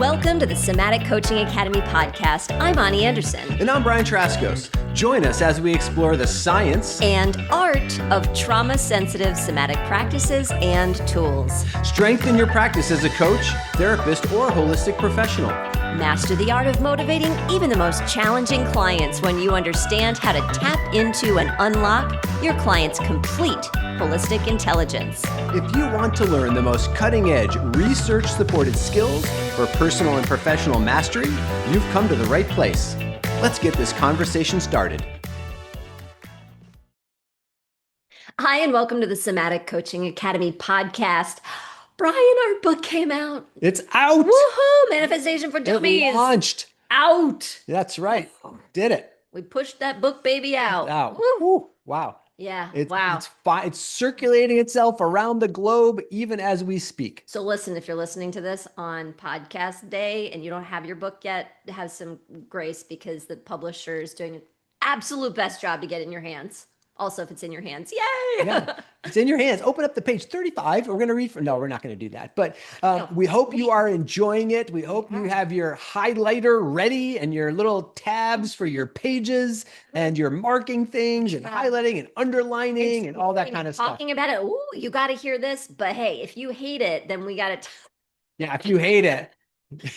Welcome to the Somatic Coaching Academy podcast. I'm Ani Anderson. And I'm Brian Trzaskos. Join us as we explore the science and art of trauma-sensitive somatic practices and tools. Strengthen your practice as a coach, therapist, or holistic professional. Master the art of motivating even the most challenging clients when you understand how to tap into and unlock your client's complete holistic intelligence. If you want to learn the most cutting-edge, research-supported skills for personal and professional mastery, you've come to the right place. Let's get this conversation started. Hi, and welcome to the Somatic Coaching Academy podcast. Brian, our book came out. It's out. Woohoo! Manifestation for Dummies. It launched. Out. That's right. Did it. We pushed that book baby out. Woo. Wow. Yeah. Wow. It's circulating itself around the globe even as we speak. So listen, if you're listening to this on podcast day and you don't have your book yet, have some grace because the publisher is doing an absolute best job to get it in your hands. Also, if it's in your hands, yay! Yeah, it's in your hands. Open up the page 35. We're going to read from, no, we're not going to do that. But we hope you are enjoying it. We hope you have your highlighter ready and your little tabs for your pages and your marking things and highlighting and underlining and all that kind of stuff. Talking about it. Ooh, you got to hear this. But hey, if you hate it, then we got to. Yeah, if you hate it.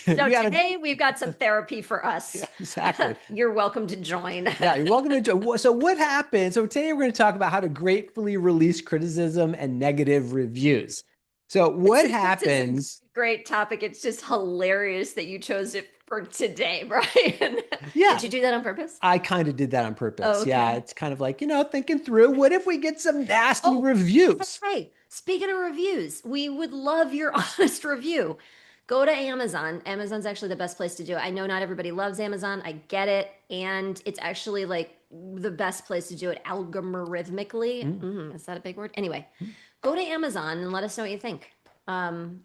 So today we've got some therapy for us. Yeah, exactly. You're welcome to join. Yeah, you're welcome to join. So what happened? So today we're going to talk about how to gratefully release criticism and negative reviews. So what happens? Great topic. It's just hilarious that you chose it for today, Brian. Yeah. Did you do that on purpose? I kind of did that on purpose. Oh, okay. Yeah, it's kind of like, thinking through, what if we get some nasty reviews? Hey, speaking of reviews, we would love your honest review. Go to Amazon. Amazon's actually the best place to do it. I know not everybody loves Amazon. I get it. And it's actually like the best place to do it algorithmically. Is that a big word? Anyway, go to Amazon and let us know what you think.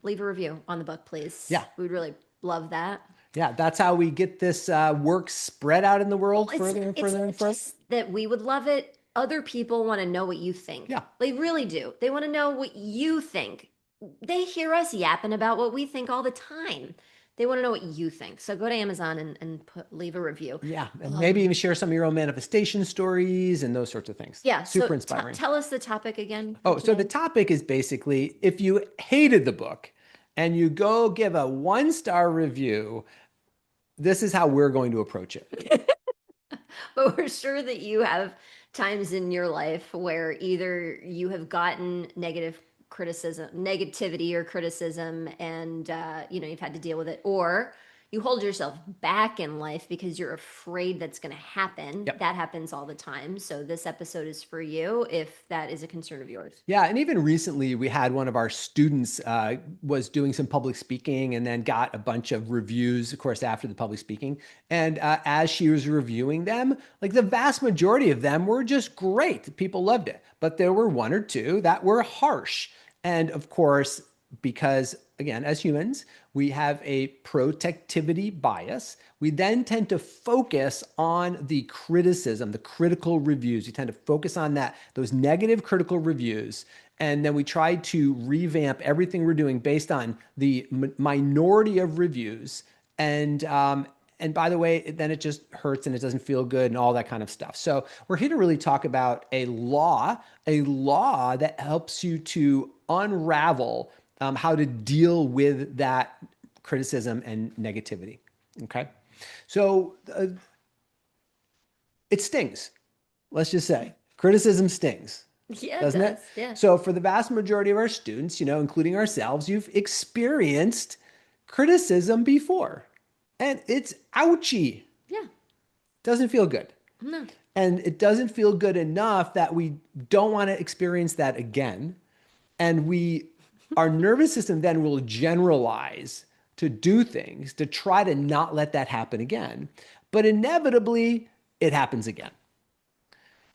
Leave a review on the book, please. Yeah. We'd really love that. Yeah, that's how we get this work spread out in the world further and further. Just that we would love it. Other people want to know what you think. Yeah. They really do. They want to know what you think. They hear us yapping about what we think all the time. They want to know what you think. So go to Amazon and leave a review. Yeah. And maybe even share some of your own manifestation stories and those sorts of things. Yeah. Super inspiring. Tell us the topic again. So the topic is basically, if you hated the book and you go give a 1-star review, this is how we're going to approach it. But we're sure that you have times in your life where either you have gotten negativity or criticism, and you've had to deal with it, or you hold yourself back in life because you're afraid that's going to happen. Yep. That happens all the time. So this episode is for you if that is a concern of yours. Yeah. And even recently we had one of our students was doing some public speaking and then got a bunch of reviews, of course, after the public speaking. And as she was reviewing them, like the vast majority of them were just great. People loved it. But there were 1 or 2 that were harsh. And of course, because again, as humans, we have a protectivity bias. We then tend to focus on the criticism, the critical reviews. We tend to focus on those negative critical reviews. And then we try to revamp everything we're doing based on the minority of reviews. And by the way, then it just hurts and it doesn't feel good and all that kind of stuff. So we're here to really talk about a law that helps you to unravel how to deal with that criticism and negativity. Okay. So it stings. Let's just say criticism stings. Yeah, doesn't it? Yeah. So for the vast majority of our students, including ourselves, you've experienced criticism before. And it's ouchy. Yeah. Doesn't feel good. No. And it doesn't feel good enough that we don't want to experience that again. And our nervous system then will generalize to do things to try to not let that happen again. But inevitably, it happens again.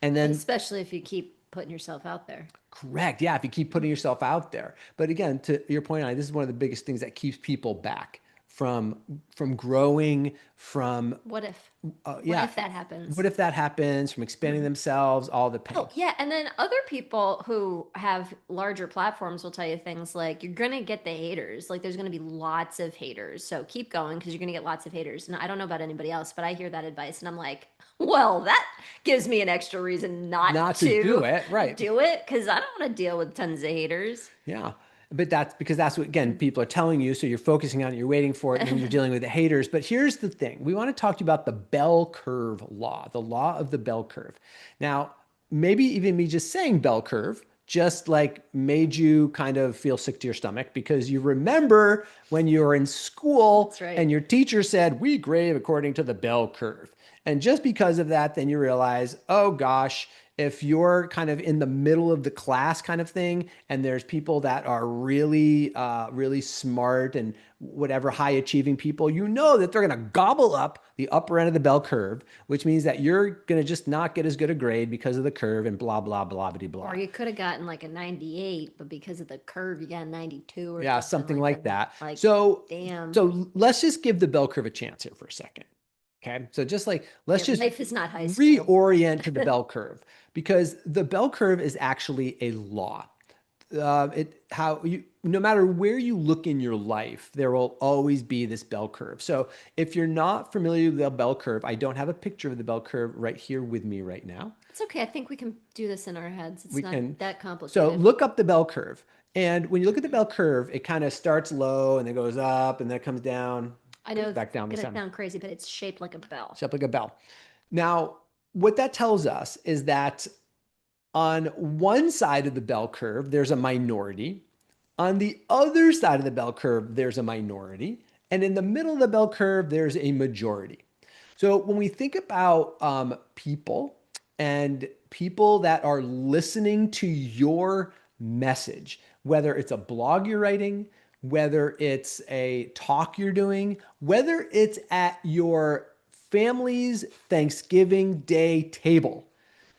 And then, especially if you keep putting yourself out there. Correct. Yeah. If you keep putting yourself out there. But again, to your point, this is one of the biggest things that keeps people back from growing, from What if? What yeah, if that happens? what if that happens, from expanding themselves, all the Oh, pain. yeah. And then other people who have larger platforms will tell you things like, you're going to get the haters. Like, there's going to be lots of haters. So keep going because you're going to get lots of haters. And I don't know about anybody else, but I hear that advice and I'm like, well, that gives me an extra reason not Not to do to it, right? do it because I don't want to deal with tons of haters. Yeah. But that's because that's what, again, people are telling you. So you're focusing on it, you're waiting for it, and then you're dealing with the haters. But here's the thing, we want to talk to you about the bell curve law, the law of the bell curve. Now, maybe even me just saying bell curve just like made you kind of feel sick to your stomach because you remember when you were in school That's right. and your teacher said, we grade according to the bell curve. And just because of that, then you realize, oh gosh, if you're kind of in the middle of the class kind of thing, and there's people that are really, really smart and whatever high achieving people, you know that they're going to gobble up the upper end of the bell curve, which means that you're going to just not get as good a grade because of the curve and blah, blah, blah, blah, Or blah. you could have gotten like a 98, but because of the curve, you got a 92 or Yeah, something something like that. like that. Like, So, damn. so let's just give the bell curve a chance here for a second. Okay. So just like, let's Yeah, just life is not high school. reorient to the bell curve because the bell curve is actually a law. How you, no matter where you look in your life, there will always be this bell curve. So if you're not familiar with the bell curve, I don't have a picture of the bell curve right here with me right now. It's okay. I think we can do this in our heads. It's We not can, that so complicated. look up the bell curve. And when you look at the bell curve, it kind of starts low and then goes up and then it comes down, I know goes it's back down this gonna time, sound crazy, but it's shaped like a bell. shaped like a bell. Now, what that tells us is that on one side of the bell curve, there's a minority. On the other side of the bell curve, there's a minority. And in the middle of the bell curve, there's a majority. So when we think about people and people that are listening to your message, whether it's a blog you're writing, whether it's a talk you're doing, whether it's at your family's Thanksgiving Day table,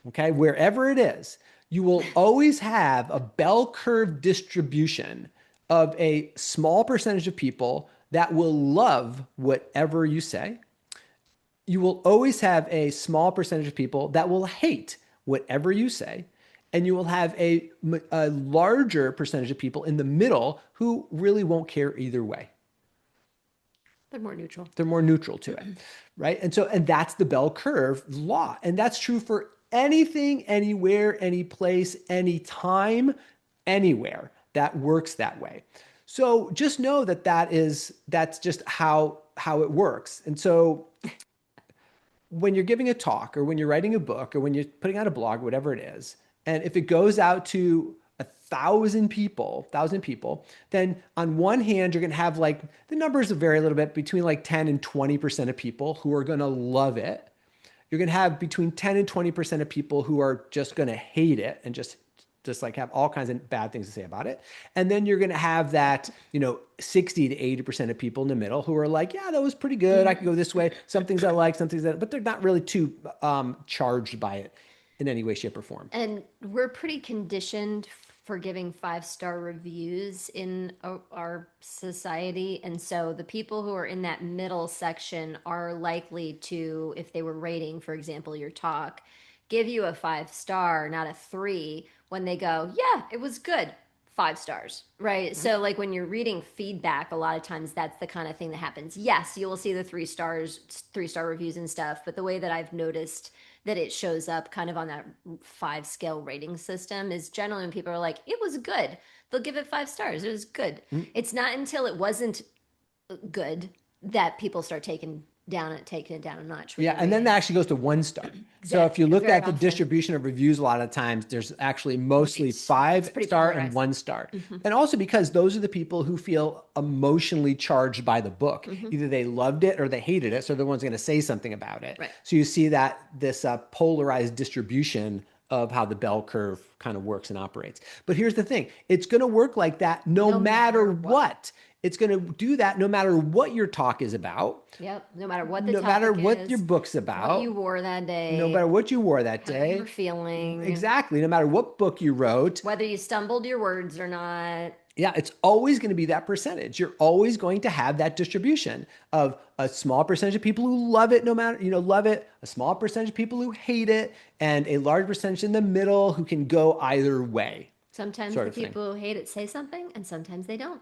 okay, wherever it is, you will always have a bell curve distribution of a small percentage of people that will love whatever you say. You will always have a small percentage of people that will hate whatever you say. And you will have a larger percentage of people in the middle who really won't care either way. They're more neutral. They're more neutral to it, right? And so, and that's the bell curve law. And that's true for anything, anywhere, any place, anytime, anywhere that works that way. So just know that that's just how it works. And so when you're giving a talk or when you're writing a book or when you're putting out a blog, whatever it is, and if it goes out to 1,000 people, then on one hand, you're going to have like the numbers vary a little bit between like 10 and 20% of people who are going to love it. You're going to have between 10 and 20% of people who are just going to hate it and just like have all kinds of bad things to say about it. And then you're going to have that, 60 to 80% of people in the middle who are like, yeah, that was pretty good. I could go this way. Some things I like, some things that, but they're not really too charged by it in any way, shape, or form. And we're pretty conditioned for giving 5-star reviews in our society. And so the people who are in that middle section are likely to, if they were rating, for example, your talk, give you a 5-star, not a 3, when they go, yeah, it was good. 5 stars, right? So, like when you're reading feedback, a lot of times that's the kind of thing that happens. Yes, you will see the 3 stars, 3-star reviews and stuff, but the way that I've noticed that it shows up kind of on that 5 scale rating system is generally when people are like, it was good, they'll give it 5 stars. It was good. It's not until it wasn't good that people start taking it down a notch with Yeah, their and then that rating. actually goes to 1 star. So if Exactly. you look Very at the often. distribution of reviews, a lot of times there's actually mostly It's five pretty star and polarized. 1 star. And also because those are the people who feel emotionally charged by the book. Either they loved it or they hated it. So they're the ones going to say something about it. Right. So you see that this polarized distribution of how the bell curve kind of works and operates. But here's the thing, it's going to work like that no No matter matter what. what. It's going to do that no matter what your talk is about, Yep. No matter what the no matter topic what your is, book's what you about, wore that no day, matter what you wore that how you were day. feeling, Exactly. No matter what book you wrote. whether you stumbled your words or not. Yeah, it's always going to be that percentage. You're always going to have that distribution of a small percentage of people who love it, no matter, love it, a small percentage of people who hate it, and a large percentage in the middle who can go either way, Sometimes sort the of thing. people who hate it say something, and sometimes they don't.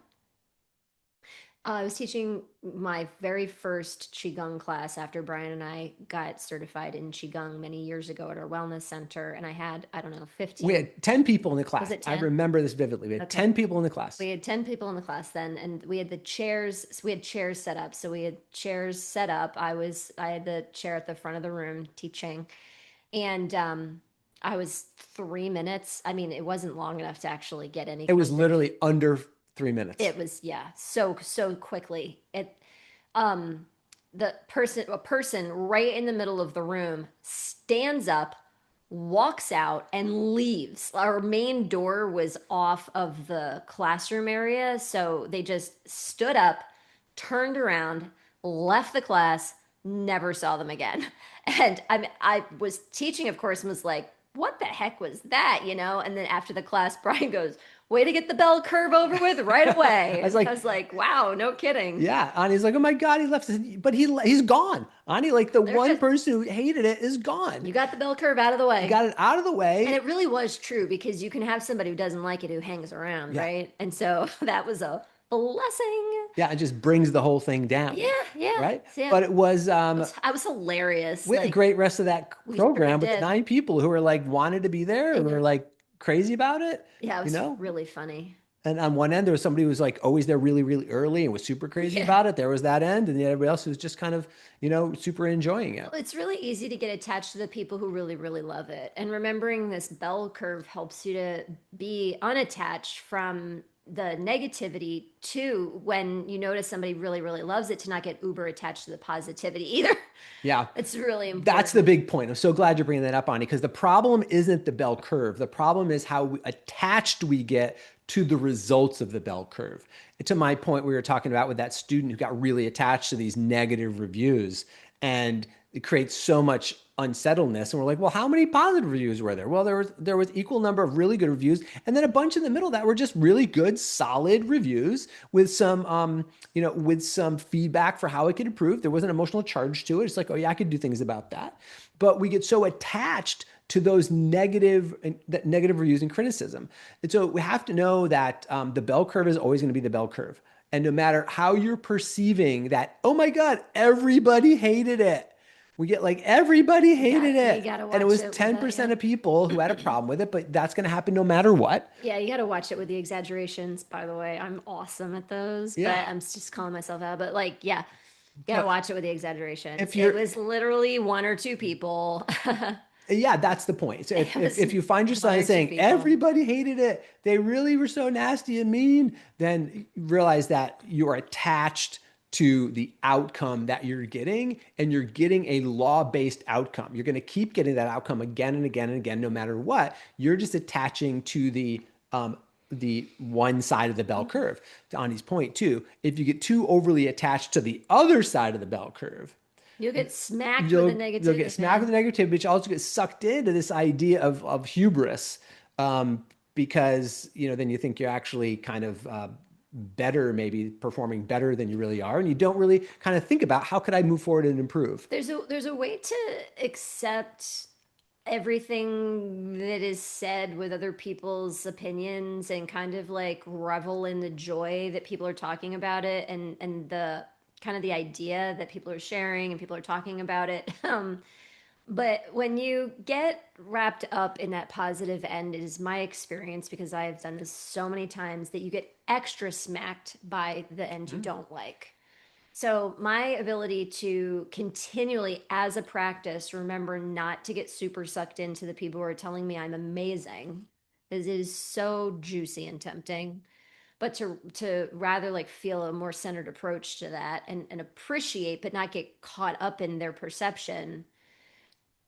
I was teaching my very first Qigong class after Brian and I got certified in Qigong many years ago at our wellness center. And I had, I don't know, We 15, had 10 people in the was class. it I 10? remember this vividly. We had Okay. 10 people in the class. We had 10 people in the class then, and we had the chairs. So we had chairs set up. So we had chairs set up. I had the chair at the front of the room teaching. And I was 3 minutes. I mean, it wasn't long enough to actually get any It was kind of, literally under 3 minutes. it was, yeah, so quickly. Um, a person right in the middle of the room stands up, walks out, and leaves. Our main door was off of the classroom area, so they just stood up, turned around, left the class, never saw them again. And I was teaching, of course, and was like, what the heck was that, And then after the class, Brian goes, way to get the bell curve over with right I away. was I like, was like, wow, no kidding. yeah. Ani's like, oh my God, he left. But he's gone. Ani, like the They're one just, person who hated it is gone. you got the bell curve out of the You way. got it out of the And way. it really was true because you can have somebody who doesn't like it who hangs around, Yeah. right? And so that was a blessing. Yeah. It just brings the whole thing down. Yeah, yeah. Right. So yeah, But it was, I was hilarious. we had a Like great rest of that we sure program with the did. 9 people who were like wanted to be there They and were did. like crazy about it, Yeah, it you was know? really funny. And on one end, there was somebody who was like always there really, really early and was super crazy Yeah. about it. There was that end. And then everybody else who was just kind of, super enjoying it. Well, it's really easy to get attached to the people who really, really love it. And remembering this bell curve helps you to be unattached from the negativity too when you notice somebody really, really loves it to not get uber attached to the positivity either. Yeah. It's really That's the important. big point. I'm so glad you're bringing that up, Ani, because the problem isn't the bell curve. The problem is how attached we get to the results of the bell curve. To my point, we were talking about with that student who got really attached to these negative reviews, and it creates so much unsettledness. And we're like, well, how many positive reviews were there? Well, there was equal number of really good reviews, and then a bunch in the middle that were just really good, solid reviews with some with some feedback for how it could improve. There was an emotional charge to it. It's like, oh yeah, I could do things about that. But we get so attached to those negative reviews and criticism. And so we have to know that the bell curve is always going to be the bell curve. And no matter how you're perceiving that, oh my God, everybody hated it. We get like everybody hated You it. gotta And it watch was it with that, 10% yeah. of people who had a problem with it, but that's going to happen no matter what. Yeah, you gotta watch it with the exaggerations, by the way. I'm awesome at those, Yeah. but I'm just calling myself out. But like, yeah, you gotta But watch it with the exaggerations. if It you're was literally one or two people. Yeah, that's the point. So if, It if, was if you find one or yourself two saying people. everybody hated it, they really were so nasty and mean, then realize that you're attached to the outcome that you're getting, and you're getting a law-based outcome. You're going to keep getting that outcome again and again and again, no matter what. You're just attaching to the one side of the bell curve. To Ani's point too, if you get too overly attached to the other side of the bell curve, You'll get smacked with the you'll get negativity, smacked man. with the negativity, but you also get sucked into this idea of hubris, because then you think you're actually kind of better, maybe performing better than you really are, and you don't really kind of think about how could I move forward and improve. There's a way to accept everything that is said with other people's opinions and kind of like revel in the joy that people are talking about it and the kind of the idea that people are sharing and people are talking about it. But when you get wrapped up in that positive end, it is my experience because I have done this so many times that you get extra smacked by the end you don't like. So, my ability to continually, as a practice, remember not to get super sucked into the people who are telling me I'm amazing, because it is so juicy and tempting. But to rather like feel a more centered approach to that and appreciate, but not get caught up in their perception,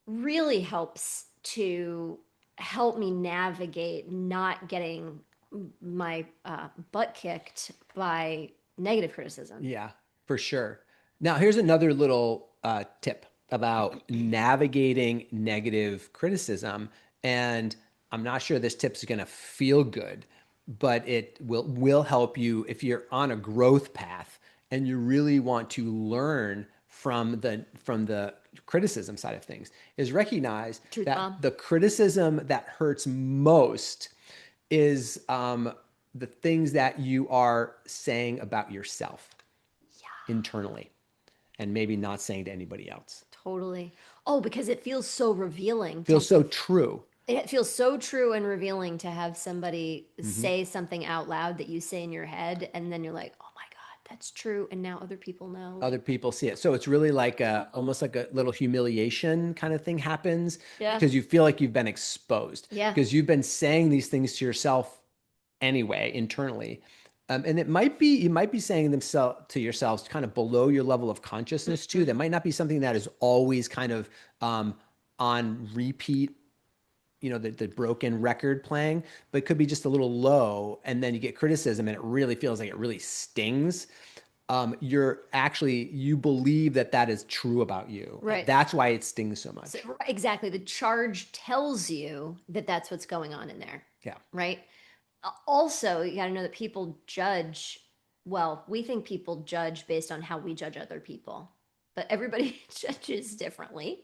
really helps to help me navigate not getting my butt kicked by negative criticism. Yeah, for sure. Now, here's another little tip about navigating negative criticism. And I'm not sure this tip's going to feel good, but it will help you if you're on a growth path and you really want to learn from the criticism side of things, is recognize Truth that bomb. the criticism that hurts most is the things that you are saying about yourself internally and maybe not saying to anybody else. Totally. Oh, because it feels so revealing to Feels so true. it feels so true and revealing to have somebody Mm-hmm. say something out loud that you say in your head, and then you're like, oh my God, that's true. And now other people know. Other people see it. So it's really like almost like a little humiliation kind of thing happens Yeah. because you feel like you've been exposed Yeah. because you've been saying these things to yourself anyway, internally. And it might be, you might be saying them to yourselves kind of below your level of consciousness too. Mhm. That might not be something that is always kind of on repeat, the broken record playing, but it could be just a little low. And then you get criticism and it really feels like it really stings. You believe that that is true about you. Right. That's why it stings so So, much. exactly. The charge tells you that that's what's going on in there. Yeah. Right. Also, you got to know that people judge. Well, we think people judge based on how we judge other people, but everybody judges differently.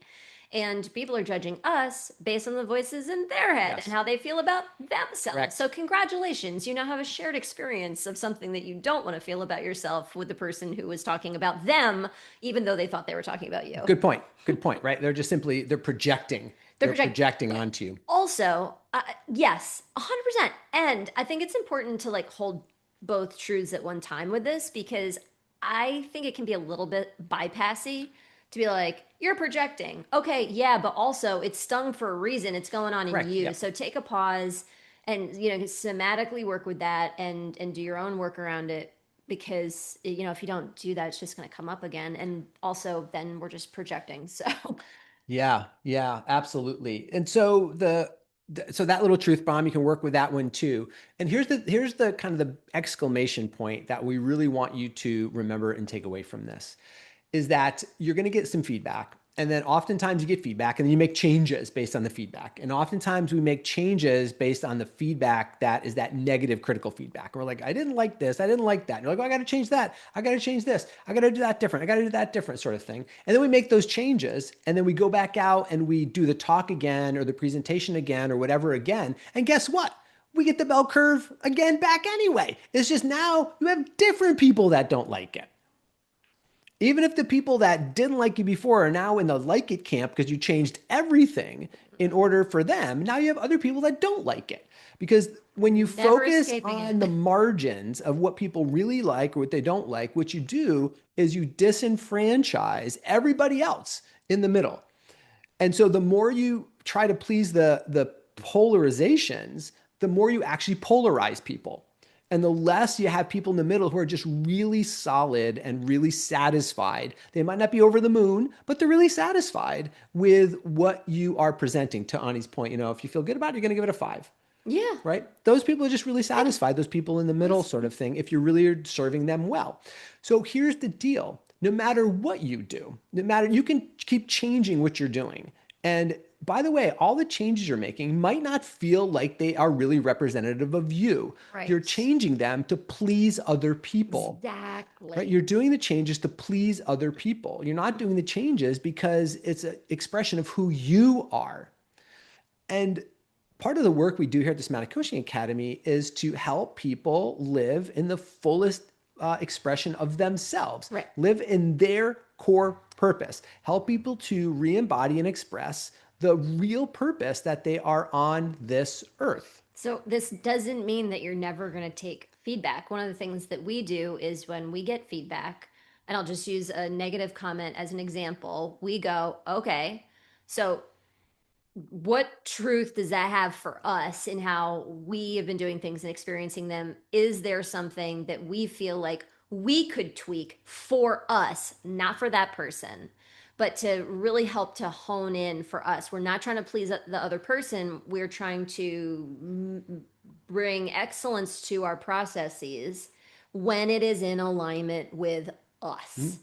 And people are judging us based on the voices in their head and Yes. how they feel about themselves. Correct. So, congratulations, you now have a shared experience of something that you don't want to feel about yourself with the person who was talking about them, even though they thought they were talking about you. Good point. Good point. Right. They're just simply, they're projecting. They're They're projecting. projecting onto you. Also, yes, 100%. And I think it's important to like hold both truths at one time with this, because I think it can be a little bit bypassy to be like, you're projecting. Okay, yeah, but also it's stung for a reason. It's going on in Correct. you. Yep. So take a pause and somatically work with that, and do your own work around it, because if you don't do that, it's just going to come up again, and also then we're just projecting. So Yeah, yeah, absolutely. And so so that little truth bomb, you can work with that one too. And here's the kind of the exclamation point that we really want you to remember and take away from this is that you're going to get some feedback. And then oftentimes you get feedback and then you make changes based on the feedback. And oftentimes we make changes based on the feedback that is that negative critical feedback. We're like, I didn't like this. I didn't like that. And you're like, oh, I got to change that. I got to change this. I got to do that different. I got to do that different sort of thing. And then we make those changes and then we go back out and we do the talk again or the presentation again or whatever again. And guess what? We get the bell curve again back anyway. It's just now you have different people that don't like it. Even if the people that didn't like you before are now in the like it camp because you changed everything in order for them, now you have other people that don't like it. Because when you never focus escaping on the it. margins of what people really like or what they don't like, what you do is you disenfranchise everybody else in the middle. And so the more you try to please the polarizations, the more you actually polarize people. And the less you have people in the middle who are just really solid and really satisfied. They might not be over the moon, but they're really satisfied with what you are presenting. To Ani's point, if you feel good about it, you're going to give it a 5, Yeah. right? Those people are just really Yeah. satisfied, those people in the middle sort of thing, if you're really serving them well. So here's the deal. No matter what you do, no matter, you can keep changing what you're doing. And by the way, all the changes you're making might not feel like they are really representative of you. You're Right. changing them to please other people, right? Exactly. You're doing the changes to please other people. You're not doing the changes because it's an expression of who you are. And part of the work we do here at the Somatic Coaching Academy is to help people live in the fullest expression of themselves, Right. live in their core purpose, help people to re embody and express the real purpose that they are on this earth. So this doesn't mean that you're never going to take feedback. One of the things that we do is when we get feedback, and I'll just use a negative comment as an example, we go, okay, so what truth does that have for us in how we have been doing things and experiencing them? Is there something that we feel like we could tweak for us, not for that person, but to really help to hone in for us? We're not trying to please the other person. We're trying to bring excellence to our processes when it is in alignment with us. Mm.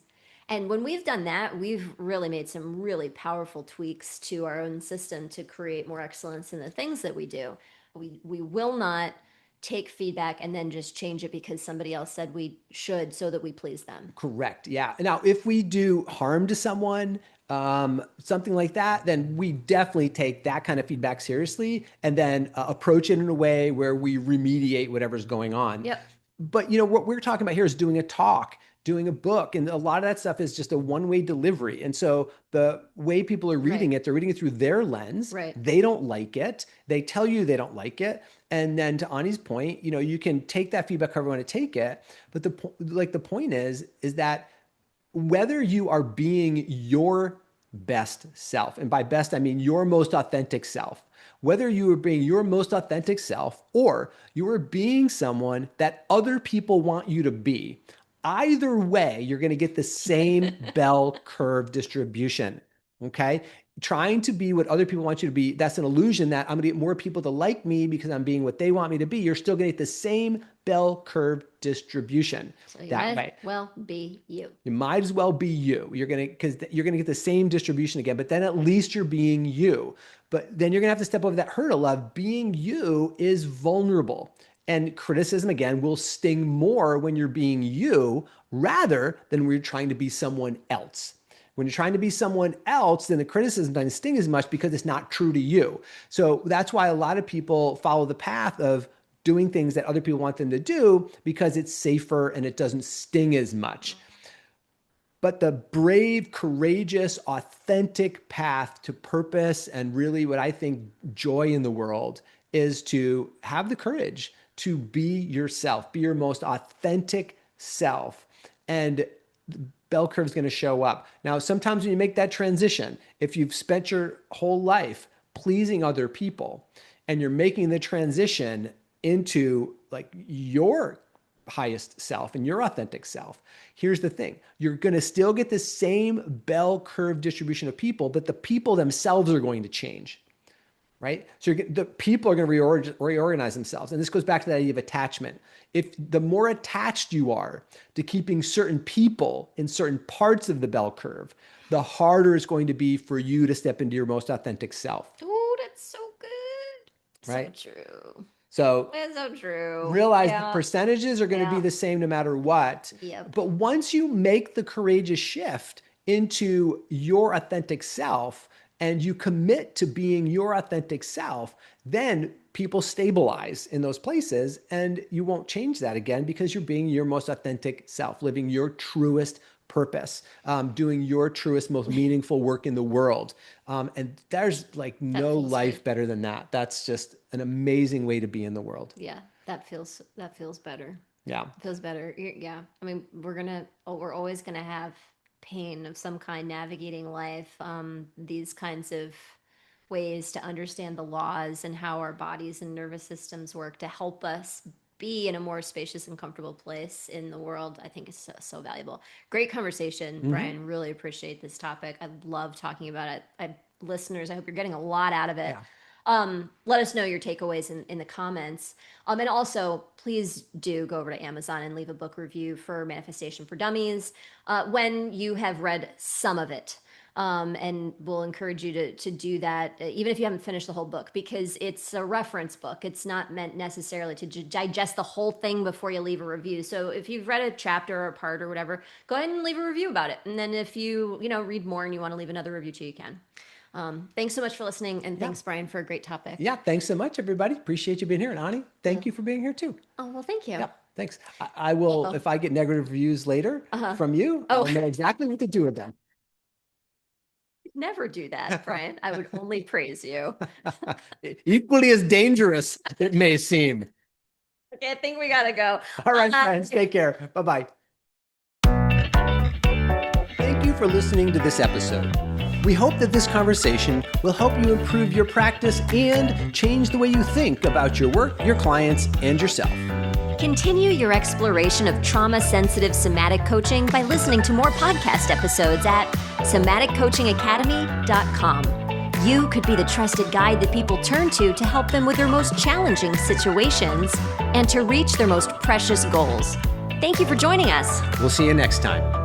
And when we've done that, we've really made some really powerful tweaks to our own system to create more excellence in the things that we do. We will not take feedback and then just change it because somebody else said we should so that we please them. Correct. Yeah. Now, if we do harm to someone, something like that, then we definitely take that kind of feedback seriously and then approach it in a way where we remediate whatever's going on. Yep. But what we're talking about here is doing a talk, doing a book, and a lot of that stuff is just a one-way delivery. And so the way people are reading it, they're reading it through their lens. Right. They don't like it. They tell you they don't like it. And then to Ani's point, you can take that feedback however you want to take it. But the point is that whether you are being your best self, and by best, I mean your most authentic self, whether you are being your most authentic self or you are being someone that other people want you to be, either way, you're going to get the same bell curve distribution. Okay. Trying to be what other people want you to be, that's an illusion that I'm going to get more people to like me because I'm being what they want me to be. You're still going to get the same bell curve distribution. So you might well be you. You might as well be you. Because you're going to get the same distribution again, but then at least you're being you. But then you're going to have to step over that hurdle of being you is vulnerable. And criticism, again, will sting more when you're being you rather than when you're trying to be someone else. When you're trying to be someone else, then the criticism doesn't sting as much because it's not true to you. So that's why a lot of people follow the path of doing things that other people want them to do because it's safer and it doesn't sting as much. But the brave, courageous, authentic path to purpose and really what I think joy in the world is to have the courage to be yourself, be your most authentic self. And bell curve is going to show up. Now, sometimes when you make that transition, if you've spent your whole life pleasing other people and you're making the transition into like your highest self and your authentic self, here's the thing. You're going to still get the same bell curve distribution of people, but the people themselves are going to change. Right? So the people are going to reorganize themselves. And this goes back to that idea of attachment. If the more attached you are to keeping certain people in certain parts of the bell curve, the harder it's going to be for you to step into your most authentic self. Oh, that's so good. Right? So true. So That's so true. Realize the percentages are going to be the same no matter what. Yep. But once you make the courageous shift into your authentic self, and you commit to being your authentic self, then people stabilize in those places and you won't change that again because you're being your most authentic self, living your truest purpose, doing your truest, most meaningful work in the world. And there's like no life better than that. That's just an amazing way to be in the world. Yeah, that feels better. Yeah. It feels better. Yeah. I mean, we're always going to have pain of some kind navigating life, these kinds of ways to understand the laws and how our bodies and nervous systems work to help us be in a more spacious and comfortable place in the world, I think is so valuable. Great conversation, Brian. Really appreciate this topic. I love talking about it. Listeners, I hope you're getting a lot out of it. Yeah. Let us know your takeaways in the comments. And also, please do go over to Amazon and leave a book review for Manifestation for Dummies when you have read some of it. And we'll encourage you to do that, even if you haven't finished the whole book, because it's a reference book. It's not meant necessarily to digest the whole thing before you leave a review. So if you've read a chapter or a part or whatever, go ahead and leave a review about it. And then if you read more and you want to leave another review too, you can. Thanks so much for listening, and thanks, Brian, for a great topic. Yeah, thanks so much, everybody. Appreciate you being here. And Ani, thank you for being here too. Oh, well, thank you. Yeah, thanks. I will, if I get negative reviews later from you, I'll know exactly what to do with them. Never do that, Brian. I would only praise you. Equally as dangerous, it may seem. Okay, I think we gotta go. All right, friends, take care. Bye-bye. Thank you for listening to this episode. We hope that this conversation will help you improve your practice and change the way you think about your work, your clients, and yourself. Continue your exploration of trauma-sensitive somatic coaching by listening to more podcast episodes at somaticcoachingacademy.com. You could be the trusted guide that people turn to help them with their most challenging situations and to reach their most precious goals. Thank you for joining us. We'll see you next time.